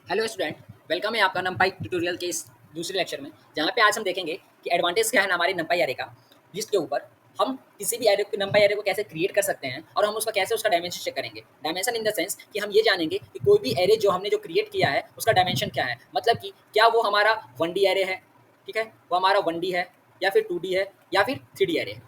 Hello student, welcome है आपका नंपाई tutorial के इस दूसरे लेक्चर में, जहाँ पे आज हम देखेंगे कि एडवांटेज क्या है हमारे नंपाई एरे का लिस्ट के ऊपर। हम किसी भी एरे नंपाई एरे को कैसे क्रिएट कर सकते हैं और हम उसका कैसे उसका डायमेंशन चेक करेंगे। डायमेंशन इन द सेंस कि हम ये जानेंगे कि कोई भी एरे जो हमने जो क्रिएट किया है उसका डायमेंशन क्या है, मतलब कि क्या वो हमारा 1D एरे है, ठीक है, वो हमारा 1D है या फिर 2D है या फिर 3D एरे है,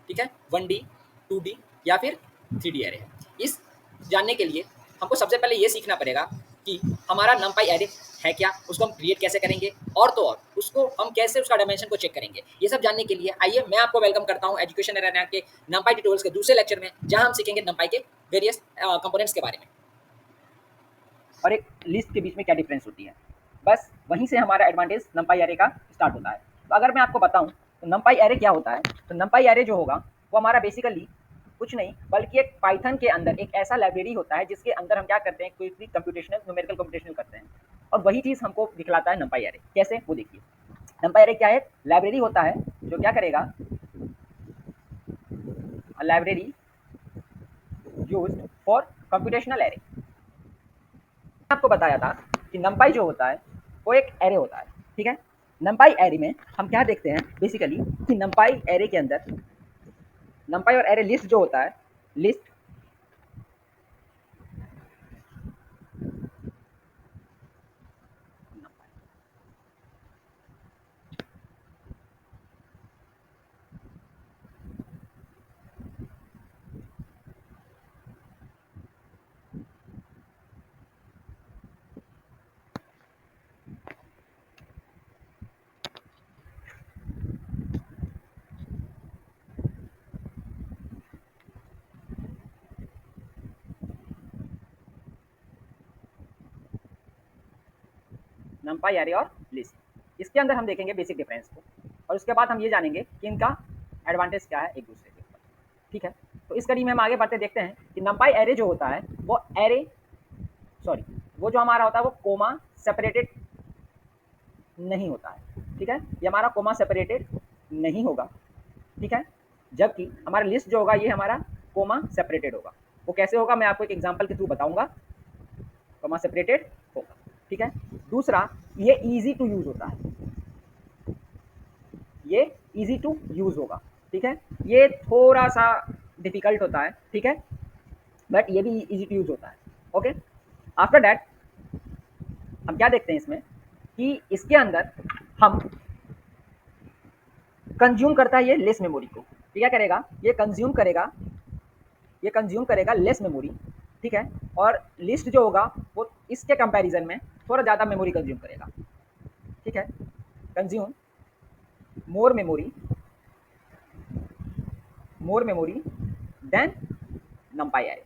ठीक है, 1D 2D या फिर 3D एरे है। इस जानने के लिए हमको सबसे पहले ये सीखना पड़ेगा कि हमारा नंपाई एरे है क्या, उसको हम क्रिएट कैसे करेंगे और तो और उसको हम कैसे उसका डायमेंशन को चेक करेंगे। ये सब जानने के लिए आइए मैं आपको वेलकम करता हूँ एजुकेशन एरिया के नंपाई ट्यूटोरियल्स के दूसरे लेक्चर में, जहां हम सीखेंगे नंपाई के वेरियस कंपोनेंट्स के बारे में और एक लिस्ट के बीच में क्या डिफरेंस होती है। बस वहीं से हमारा एडवांटेज नंपाई एरे का स्टार्ट होता है। तो अगर मैं आपको बताऊं तो नंपाई एरे क्या होता है, तो नंपाई एरे जो होगा वो हमारा बेसिकली कुछ नहीं बल्कि एक पाइथन के अंदर एक ऐसा लाइब्रेरी होता है जिसके अंदर हम क्या करते हैं, कोई भी कंप्यूटेशनल न्यूमेरिकल कंप्यूटेशनल करते हैं, और वही चीज़ हमको दिखलाता है नंपाई एरे। कैसे, वो देखिए। नंपाई एरे क्या है, लाइब्रेरी होता है जो क्या करेगा, library used for computational array. आपको बताया था कि नंपाई जो होता है वो एक एरे होता है, ठीक है। नंपाई एरे में हम क्या देखते हैं बेसिकली कि नंपाई एरे के अंदर नंपाई और एरे लिस्ट जो होता है, लिस्ट नंपाई एरे और लिस्ट, इसके अंदर हम देखेंगे बेसिक डिफरेंस को, और उसके बाद हम ये जानेंगे कि इनका एडवांटेज क्या है एक दूसरे के ऊपर, ठीक है। तो इस कड़ी में हम आगे बढ़ते देखते हैं कि नंपाई एरे जो होता है वो एरे सॉरी वो जो हमारा होता है वो कोमा सेपरेटेड नहीं होता है, ठीक है। ये हमारा कोमा सेपरेटेड नहीं होगा, ठीक है। जबकि हमारा लिस्ट जो होगा ये हमारा कोमा सेपरेटेड होगा। वो कैसे होगा मैं आपको एक एग्जांपल के थ्रू बताऊंगा। कोमा सेपरेटेड होगा, ठीक है। दूसरा, ये इजी टू यूज होता है, ये इजी टू यूज होगा, ठीक है। ये थोड़ा सा डिफिकल्ट होता है, ठीक है, बट ये भी इजी टू यूज होता है। ओके, आफ्टर दैट हम क्या देखते हैं इसमें कि इसके अंदर हम कंज्यूम करता है ये लेस मेमोरी को। ये क्या करेगा, ये कंज्यूम करेगा लेस मेमोरी, ठीक है। और लिस्ट जो होगा वो इसके कंपैरिजन में थोड़ा ज़्यादा मेमोरी कंज्यूम करेगा, ठीक है। Consume more memory than NumPy array.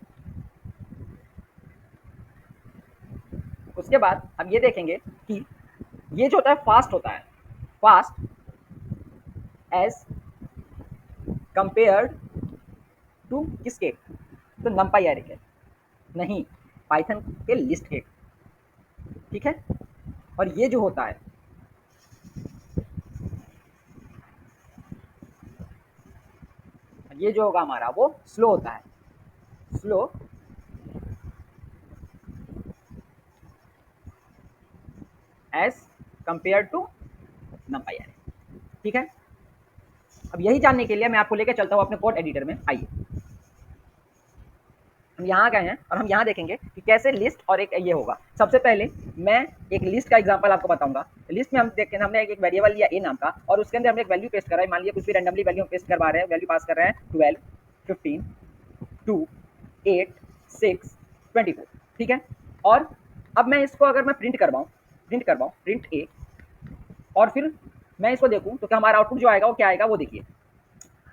उसके बाद हम ये देखेंगे कि ये जो होता है फास्ट होता है, फास्ट एज कंपेयर्ड टू किसके, तो नंपाई एरे के, नहीं, पाइथन के लिस्ट के, ठीक है। और ये जो होता है, ये जो होगा हमारा वो स्लो होता है, slow as compare to NumPy array, ठीक है। अब यही जानने के लिए मैं आपको लेकर चलता हूँ अपने कोड एडिटर में। आइए, हम यहाँ गए हैं और हम यहाँ देखेंगे कि कैसे लिस्ट और एक ये होगा। सबसे पहले मैं एक लिस्ट का एग्जांपल आपको बताऊंगा। लिस्ट में हम देखें, हमने एक वेरिएबल लिया ए नाम का और उसके अंदर हमने एक वैल्यू पेस्ट करा है। मान लीजिए कुछ भी रैंडमली वैल्यू पेस्ट करवा रहे हैं, वैल्यू पास कर रहे हैं 12, 15, 2, 8, 6, 24, ठीक है। और अब मैं इसको अगर मैं प्रिंट ए, और फिर मैं इसको देखूँ तो क्या हमारा आउटपुट जो आएगा वो क्या आएगा, वो देखिए।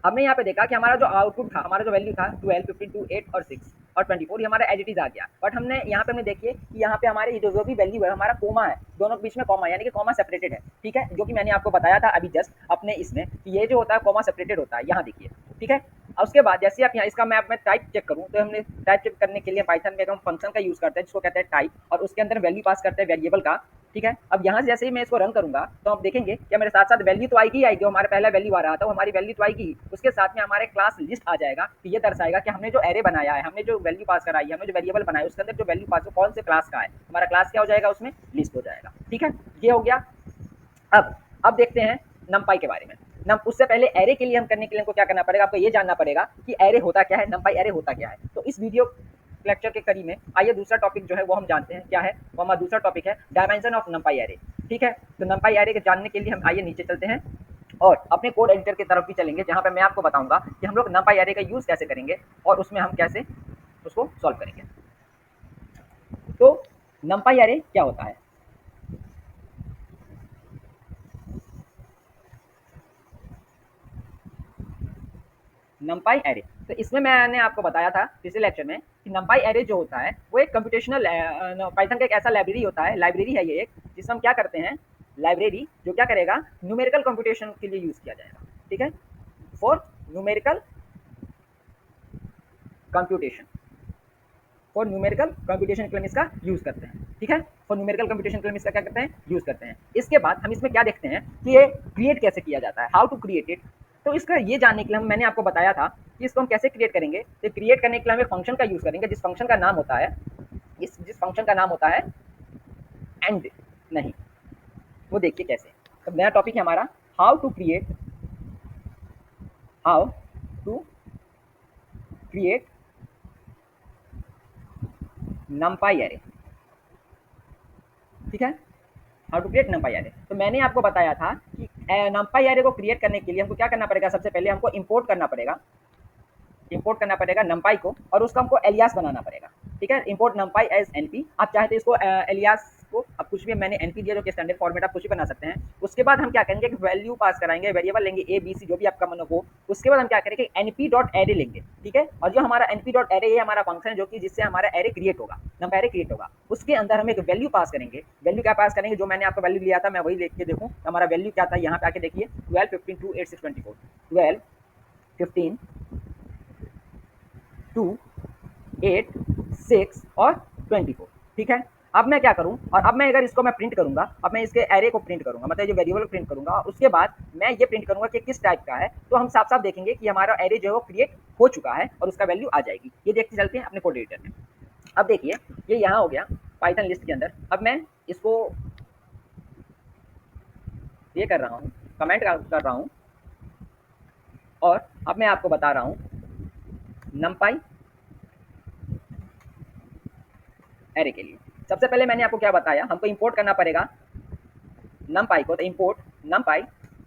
हमने यहाँ पे देखा कि हमारा जो आउटपुट था, हमारा जो वैल्यू था 12, 15, 2, 8 और 6 और 24, ये हमारा एज इट इज आ गया। बट हमने यहाँ पे हमने देखिए कि यहाँ पे हमारे ये जो भी वैल्यू है हमारा कोमा है, दोनों के बीच में कोमा, यानी कि कोमा सेपरेटेड है, ठीक है। जो कि मैंने आपको बताया था अभी जस्ट अपने इसमें कि ये जो होता है कोमा सेपरेटेड होता है, यहाँ देखिए, ठीक है। और उसके बाद जैसे आप यहाँ इसका मैं टाइप चेक करूँ तो हमने टाइप चेक करने के लिए पाइथन में हम फंक्शन का यूज़ करते हैं जिसको कहते हैं टाइप, और उसके अंदर वैल्यू पास करते हैं वेरिएबल का, ठीक है। अब यहाँ से जैसे ही मैं इसको रन करूँगा तो आप देखेंगे क्या मेरे साथ साथ वैल्यू तो आएगी ही आएगी, हमारा पहला वैल्यू आ रहा था वो हमारी वैल्यू तो आएगी, उसके साथ में हमारे क्लास लिस्ट आ जाएगा कि ये दर्शाएगा कि हमने जो एरे बनाया है, हमने जो वैल्यू पास कराई है, हमने जो वेरिएबल बनाया है उसके अंदर जो वैल्यू पास हो कौन से क्लास का है, हमारा क्लास क्या हो जाएगा उसमें लिस्ट हो जाएगा। ठीक है, ये हो गया। अब देखते हैं नमपाई के बारे में। नम उससे पहले एरे के लिए हम करने के लिए हमको क्या करना पड़ेगा, आपको ये जानना पड़ेगा कि एरे होता क्या है, नमपाई एरे होता क्या है। तो इस वीडियो लेक्चर के कड़ी में आइए दूसरा टॉपिक जो है वो हम जानते हैं क्या है, वो हमारा दूसरा टॉपिक है डायमेंशन ऑफ नमपाई एरे। ठीक है, तो नमपाई एरे के जानने के लिए हम आइए नीचे चलते हैं और अपने कोड एडिटर की तरफ भी चलेंगे, जहाँ पे मैं आपको बताऊंगा कि हम लोग नमपाई एरे का यूज़ कैसे करेंगे और उसमें हम कैसे उसको सॉल्व करेंगे। तो नमपाई एरे क्या होता है, नमपाई एरे। तो इसमें मैंने आपको बताया था पिछले लेक्चर में कि नमपाई एरे जो होता है वो एक कंप्यूटेशनल पाइथन का एक ऐसा लाइब्रेरी है ये एक, जिसमें हम क्या करते हैं, लाइब्रेरी जो क्या करेगा न्यूमेरिकल कंप्यूटेशन के लिए यूज़ किया जाएगा। ठीक है, for numerical computation, for numerical computation के लिए हम इसका यूज़ करते हैं। ठीक है, फॉर न्यूमेरिकल कंप्यूटेशन के लिए हम इसका क्या करते हैं, यूज़ करते हैं। इसके बाद हम इसमें क्या देखते हैं कि ये क्रिएट कैसे किया जाता है, हाउ टू क्रिएट इट। तो इसका ये जानने के लिए मैंने आपको बताया था कि इसको हम कैसे क्रिएट करेंगे। तो क्रिएट करने के लिए हम एक फंक्शन का यूज़ करेंगे, जिस फंक्शन का नाम होता है जिस फंक्शन का नाम होता है एंड, नहीं वो देखिए कैसे। तो नया टॉपिक है हमारा how to create NumPy array. ठीक है, how to create NumPy array. तो मैंने आपको बताया था कि नमपाई एरे को क्रिएट करने के लिए हमको क्या करना पड़ेगा, सबसे पहले हमको इंपोर्ट करना पड़ेगा नमपाई को और उसका हमको एलियास बनाना पड़ेगा। ठीक है, इंपोर्ट नमपाई एज एनपी, आप चाहे तो इसको एलियास को अब कुछ भी, मैंने एनपी दिया जो कि स्टैंडर्ड फॉर्मेट आप कुछ भी बना सकते हैं। उसके बाद हम क्या करेंगे कि वैल्यू पास कराएंगे, वेरिएबल लेंगे ए बी सी जो भी आपका मन हो। उसके बाद हम क्या करेंगे एनपी डॉट एरे लेंगे। ठीक है, और जो हमारा एनपी डॉट एरे ये हमारा फंक्शन है जो कि जिससे हमारा एरे क्रिएट होगा, नंबर एरे क्रिएट होगा। उसके अंदर हम एक वैल्यू पास करेंगे। वैल्यू क्या पास करेंगे, जो मैंने आपका वैल्यू लिया था मैं वही लिख के देखूँ हमारा वैल्यू क्या था। यहाँ पे आके देखिए 12 15 2 8 6 24, 12 15 2 8 6 और 24। ठीक है, अब मैं क्या करूं, और अब मैं अगर इसको मैं प्रिंट करूंगा, अब मैं इसके एरे को प्रिंट करूंगा, मतलब जो वेरिएबल को प्रिंट करूंगा, उसके बाद मैं ये प्रिंट करूंगा कि किस टाइप का है। तो हम साफ साफ देखेंगे कि हमारा एरे जो है वो क्रिएट हो चुका है और उसका वैल्यू आ जाएगी। ये देखते चलते हैं अपने कोड एडिटर में। अब देखिए ये यहाँ हो गया पाइथन लिस्ट के अंदर। अब मैं इसको ये कर रहा हूँ, कमेंट कर रहा हूँ और अब मैं आपको बता रहा हूँ नमपाई एरे के लिए। सबसे पहले मैंने आपको क्या बताया, हमको इंपोर्ट करना पड़ेगा नमपाई को। तो इंपोर्ट नमपाई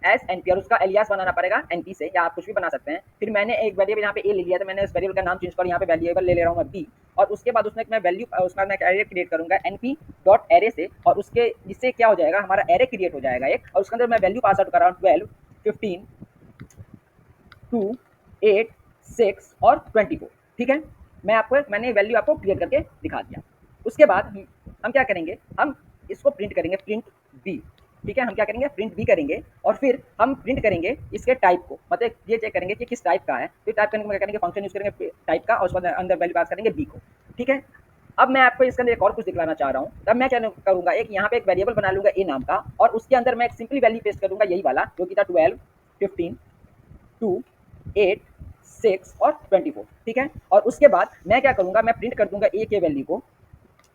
एज एनपी और उसका एलियास बनाना पड़ेगा एनपी से, या आप कुछ भी बना सकते हैं। फिर मैंने एक वेरिएबल यहाँ पे ए ले लिया, तो मैंने उस वेरिएबल का नाम चेंज कर यहाँ पे वेरिएबल ले रहा हूँ मैं बी। और उसके बाद उसमें मैं वैल्यू, उसका मैं एरे क्रिएट करूँगा एनपी डॉट एरे से, और उसके जिससे क्या हो जाएगा हमारा एरे क्रिएट हो जाएगा एक, और उसके अंदर मैं वैल्यू पास आउट कर रहा हूँ 12 15 2 8 6 और 24। ठीक है, मैंने वैल्यू आपको क्लियर करके दिखा दिया। उसके बाद हम क्या करेंगे, हम इसको प्रिंट करेंगे प्रिंट बी। ठीक है, हम क्या करेंगे प्रिंट बी करेंगे और फिर हम प्रिंट करेंगे इसके टाइप को, मतलब ये चेक करेंगे कि किस टाइप का है। फिर टाइप करने में क्या करेंगे फंक्शन यूज करेंगे टाइप का और उसके अंदर वैल्यू पास करेंगे बी को। ठीक है, अब मैं आपको इसके अंदर एक और कुछ दिखलाना चाह रहा हूँ। तब मैं क्या करूँगा, एक यहाँ पे एक वेरिएबल बना लूँगा ए नाम का, और उसके अंदर मैं एक सिंपली वैल्यू पेस्ट करूँगा यही वाला जो कि था 12 15 2 8 6 और 24। ठीक है, और उसके बाद मैं क्या करूँगा, मैं प्रिंट कर दूंगा ए के वैल्यू को।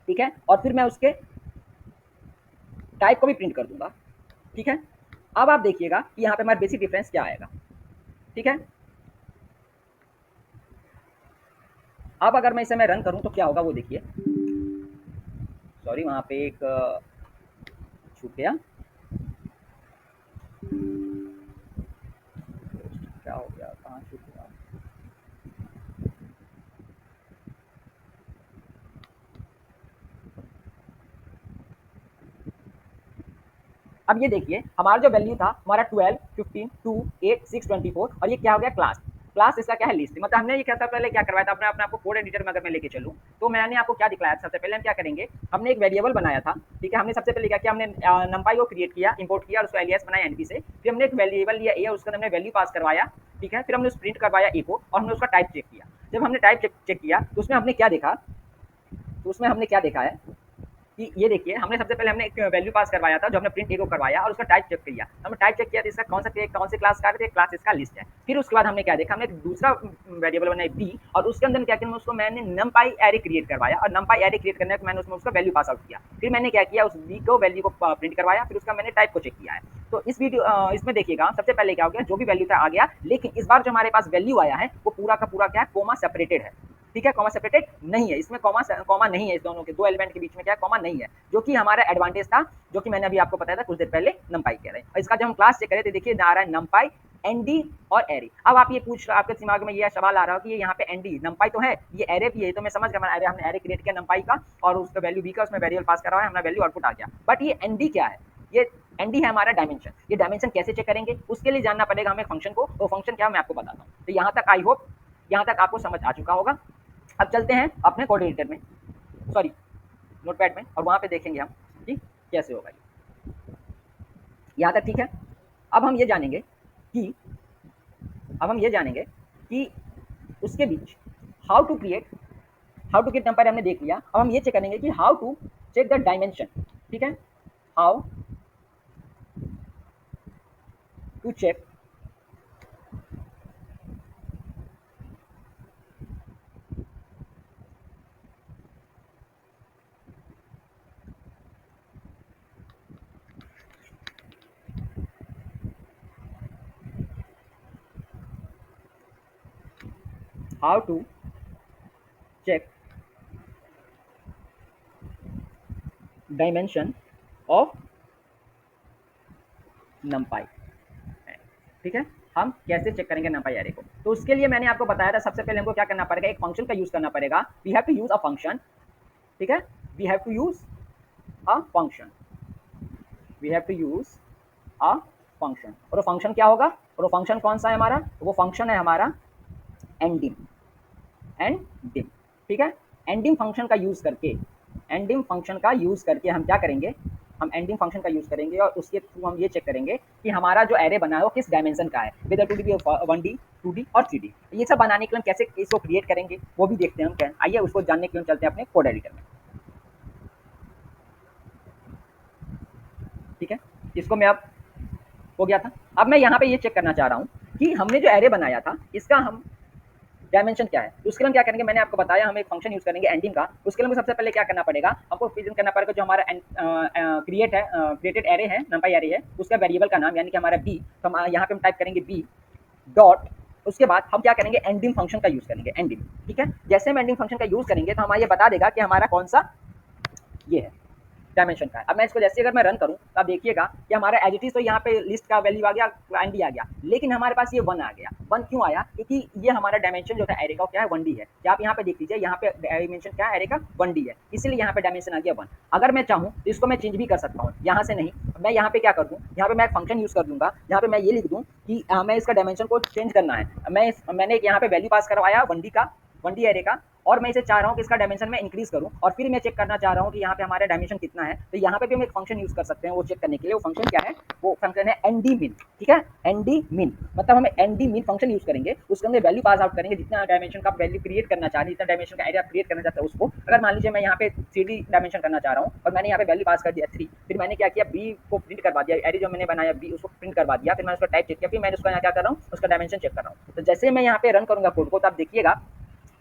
ठीक है, और फिर मैं उसके टाइप को भी प्रिंट कर दूंगा। ठीक है, अब आप देखिएगा कि यहाँ पे हमारा बेसिक डिफरेंस क्या आएगा। ठीक है, अब अगर मैं इसे मैं रन करूँ तो क्या होगा वो देखिए। सॉरी, वहाँ पे एक छूट गया, क्या हो गया, कहाँ छूट गया। अब ये देखिए हमारा जो वैल्यू था हमारा 12 15 2 8 6 24, और ये क्या हो गया क्लास। क्लास इसका क्या है लिस्ट, मतलब हमने ये क्या था पहले क्या करवाया था, अपने आपको कोड एडिटर में अगर मैं लेके चलूँ तो मैंने आपको क्या दिखलाया। सबसे पहले हम क्या करेंगे, हमने एक वेरिएबल बनाया था। ठीक है, हमने सबसे पहले क्या किया, हमने नंपाई को क्रिएट किया, इंपोर्ट किया और उसको एलियास बनाया एनपी से। फिर हमने एक वेरिएबल लिया ए और उसका हमने वैल्यू पास करवाया। ठीक है, फिर हमने उस प्रिंट करवाया ए को और हमने उसका टाइप चेक किया। जब हमने टाइप चेक किया तो उसमें हमने क्या देखा, तो उसमें हमने क्या देखा है, कि ये देखिए हमने सबसे पहले हमने एक वैल्यू पास करवाया था जो हमने प्रिंट ए को करवाया और उसका टाइप चेक किया। हमने टाइप चेक किया तो इसका कौन सी क्लास का है, क्लास इसका लिस्ट है। फिर उसके बाद हमने क्या देखा, हमने एक दूसरा वेरिएबल बनाया बी और उसके अंदर क्या किया, उसको मैंने नमपाई एरे क्रिएट करवाया और नमपाई एरे क्रिएट करने के मैंने उसमें उसका वैल्यू पास आउट किया। फिर मैंने क्या किया, उस बी को वैल्यू को प्रिंट करवाया, फिर उसका मैंने टाइप को चेक किया है। तो इस वीडियो इसमें देखिएगा सबसे पहले क्या हो गया, जो भी वैल्यू था आ गया, लेकिन इस बार जो हमारे पास वैल्यू आया है वो पूरा का पूरा क्या है, कोमा सेपरेटेड है। ठीक है, कॉमा सेपरेटेड नहीं है, इसमें कॉमा नहीं है, इस दोनों के दो एलिमेंट के बीच में क्या है, कॉमा नहीं है, जो कि हमारा एडवांटेज था, जो कि मैंने अभी आपको बताया था कुछ देर पहले नमपाई कह रहे हैं। और इसका जब हम क्लास चेक करें तो देखिए आ रहा है नमपाई एनडी और एरे। अब आप ये पूछ, आपके दिमाग में ये सवाल आ रहा हो कि ये यहाँ पे एनडी नमपाई तो है, ये एरे भी है, तो मैं समझ गया, एरे हमने एरे क्रिएट किया नमपाई का और उसका वैल्यू बी का, उसमें वेरिएबल पास करा है, हमारा वैल्यू आउटपुट आ गया। बट ये एनडी क्या है, ये एनडी है हमारा डायमेंशन। ये डायमेंशन कैसे चेक करेंगे, उसके लिए जानना पड़ेगा हमें फंक्शन को, वो फंक्शन क्या मैं आपको बताता हूँ। तो यहाँ तक आई होप यहाँ तक आपको समझ आ चुका होगा। अब चलते हैं अपने कोड एडिटर में, सॉरी नोटपैड में, और वहाँ पे देखेंगे हम कि कैसे होगा ये। यहाँ तक ठीक है। अब हम ये जानेंगे कि अब हम ये जानेंगे कि उसके बीच हाउ टू क्रिएट नंबर हमने देख लिया। अब हम ये चेक करेंगे कि how to check the dimension. ठीक है, how to check how to check dimension of NumPy. ठीक है, हम कैसे चेक करेंगे नंपाई एरे को, तो उसके लिए मैंने आपको बताया था सबसे पहले हमको क्या करना पड़ेगा, एक फंक्शन का यूज करना पड़ेगा। We have to use a function. ठीक है, we have to use a function, we have to use a function. और वो फंक्शन क्या होगा, और वो फंक्शन कौन सा है हमारा, वो फंक्शन है हमारा एंडिम, एंडिम। ठीक है, एंडिम फंक्शन का यूज करके, एंडिम फंक्शन का यूज करके हम क्या करेंगे, हम एंडिंग फंक्शन का यूज करेंगे और उसके थ्रू हम ये चेक करेंगे कि हमारा जो एरे बना है वो किस डायमेंशन का है, with two D 1D 2D और 3D। ये सब बनाने के लिए हम कैसे इसको क्रिएट करेंगे वो भी देखते हैं हम क्या। आइए उसको जानने के लिए चलते हैं अपने कोड एडिटर में। ठीक है, इसको मैं अब हो गया था। अब मैं यहाँ पे ये चेक करना चाह रहा हूँ कि हमने जो एरे बनाया था इसका हम डायमेंशन क्या है। तो उसके लिए हम क्या करेंगे, मैंने आपको बताया हम एक फंक्शन यूज करेंगे एंडिंग का। उसके लिए हमें सबसे पहले क्या करना पड़ेगा, हमको प्रेजेंट करना पड़ेगा जो हमारा क्रिएटेड एरे है, नंपाई एरे है, उसका वेरिएबल का नाम यानी कि हमारा बी। तो हम यहाँ पे हम टाइप करेंगे बी डॉट, उसके बाद हम क्या करेंगे एंडिंग फंक्शन का यूज करेंगे, एंडिंग। ठीक है, जैसे हम एंडिंग फंक्शन का यूज करेंगे तो हमारा ये बता देगा कि हमारा कौन सा ये है डायमेंशन का है। अब मैं इसको जैसे अगर मैं रन करूं तो आप देखिएगा कि हमारा एज इट इज तो यहाँ पे लिस्ट का वैल्यू आ गया, एनडी आ गया, लेकिन हमारे पास ये 1 आ गया। 1 क्यों आया, क्योंकि ये हमारा डायमेंशन जो था एरे का क्या है, 1D है। क्या आप यहाँ पे देख लीजिए, यहाँ पे डायमेंशन क्या है एरे का, 1D है, इसलिए यहाँ पे डायमेंशन आ गया 1। अगर मैं चाहूँ तो इसको मैं चेंज भी कर सकता हूँ, यहाँ से नहीं, मैं यहाँ पे क्या कर दूँ, यहाँ पे मैं फंक्शन यूज कर दूंगा, यहाँ पे मैं ये लिख दूँ कि मैं इसका डायमेंशन को चेंज करना है। मैंने यहाँ पे वैल्यू पास करवाया 1D का, 1D एरे का, और मैं इसे चाह रहा हूँ कि इसका डायमेंशन में इंक्रीज करूँ, और फिर मैं चेक करना चाह रहा हूँ कि यहाँ पे हमारा डायमेंशन कितना है। तो यहाँ पे भी हम एक फंक्शन यूज कर सकते हैं वो चेक करने के लिए। वो फंक्शन क्या है, वो फंक्शन है एनडी मिन। ठीक है, एनडी मिन मतलब हम एनडी मिन फंक्शन यूज करेंगे, उसके अंदर वैल्यू पास आउट करेंगे जितना डायमेंशन का वैल्यू क्रिएट करना चाह रहे, जितना डायमेंशन का एरिया क्रिएट करना चाहते हैं उसको। अगर मान लीजिए मैं यहाँ पे 3D डायमेंशन करना चाह रहा हूँ और मैंने यहाँ पे वैल्यू पास कर दिया 3, फिर मैंने क्या किया, बी को प्रिंट करवा दिया, एरे जो मैंने बनाया बी उसको प्रिंट करवा दिया, फिर मैंने उसका टाइप चेक किया, फिर मैंने उसका यहाँ क्या कर रहा हूँ, उसका डायमेंशन चेक कर रहा हूँ। तो जैसे मैं यहाँ पे रन करूंगा कोड को तो आप देखिएगा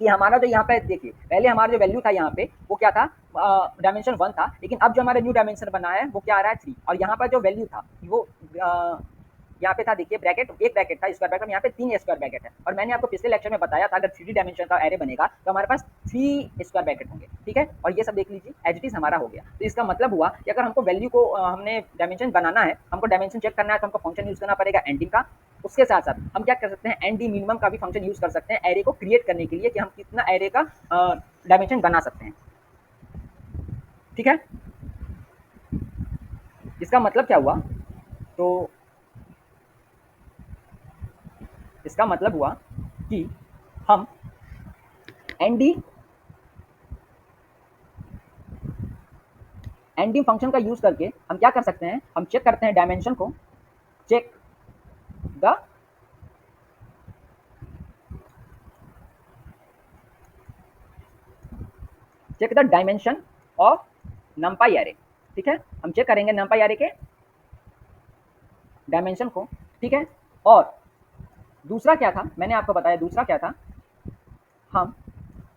कि हमारा जो यहाँ पे देखिए, पहले हमारा जो वैल्यू था यहाँ पे वो क्या था, डायमेंशन 1 था, लेकिन अब जो हमारा न्यू डायमेंशन बना है वो क्या आ रहा है 3। और यहाँ पर जो वैल्यू था वो यहाँ पे था, देखिए ब्रैकेट, एक ब्रैकेट था स्क्वायर ब्रैकेट, यहाँ पे 3 स्क्वायर ब्रैकेट है। और मैंने आपको पिछले लेक्चर में बताया था अगर 3D डायमेंशन का एरे बनेगा तो हमारे पास 3 स्क्वायर ब्रैकेट होंगे। ठीक है, और ये सब देख लीजिए एज इट इज हमारा हो गया। तो इसका मतलब हुआ कि अगर हमको वैल्यू को हमने डायमेंशन बनाना है, हमको डायमेंशन चेक करना है, तो हमको फंक्शन यूज करना पड़ेगा एंडिंग का। उसके साथ साथ हम क्या कर सकते हैं, एनडी मिनिमम का भी फंक्शन यूज कर सकते हैं एरे को क्रिएट करने के लिए, कि हम कितना एरे का डायमेंशन बना सकते हैं। ठीक है, इसका मतलब क्या हुआ, तो इसका मतलब हुआ कि हम एनडी एनडी फंक्शन का यूज करके हम क्या कर सकते हैं, हम चेक करते हैं डायमेंशन को, check the dimension of NumPy array, ठीक है। हम चेक करेंगे नंपाई एरे के डायमेंशन को, ठीक है। और दूसरा क्या था, मैंने आपको बताया दूसरा क्या था, हम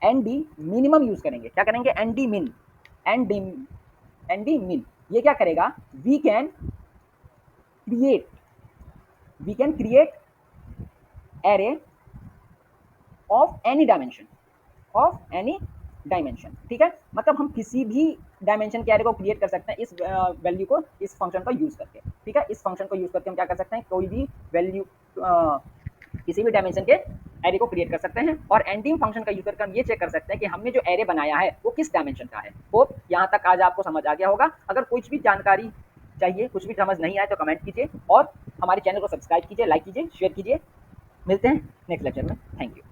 एन डी मिनिमम यूज करेंगे। क्या करेंगे? N D min, N D min. ये क्या करेगा? We can create, we can create array of any dimension, of any dimension, ठीक है। मतलब हम किसी भी डायमेंशन के एरे को क्रिएट कर सकते हैं इस वैल्यू को, इस फंक्शन का यूज करके, ठीक है। इस फंक्शन को यूज करके हम क्या कर सकते हैं, कोई भी वैल्यू किसी भी डायमेंशन के एरे को क्रिएट कर सकते हैं। और एंडिंग फंक्शन का यूज करके हम ये चेक कर सकते हैं कि हमने जो एरे बनाया है वो किस डायमेंशन का है। होप यहाँ तक आज आपको समझ आ गया होगा। अगर कुछ भी जानकारी चाहिए, कुछ भी समझ नहीं आए तो कमेंट कीजिए और हमारे चैनल को सब्सक्राइब कीजिए, लाइक कीजिए, शेयर कीजिए। मिलते हैं नेक्स्ट लेक्चर में। Thank you.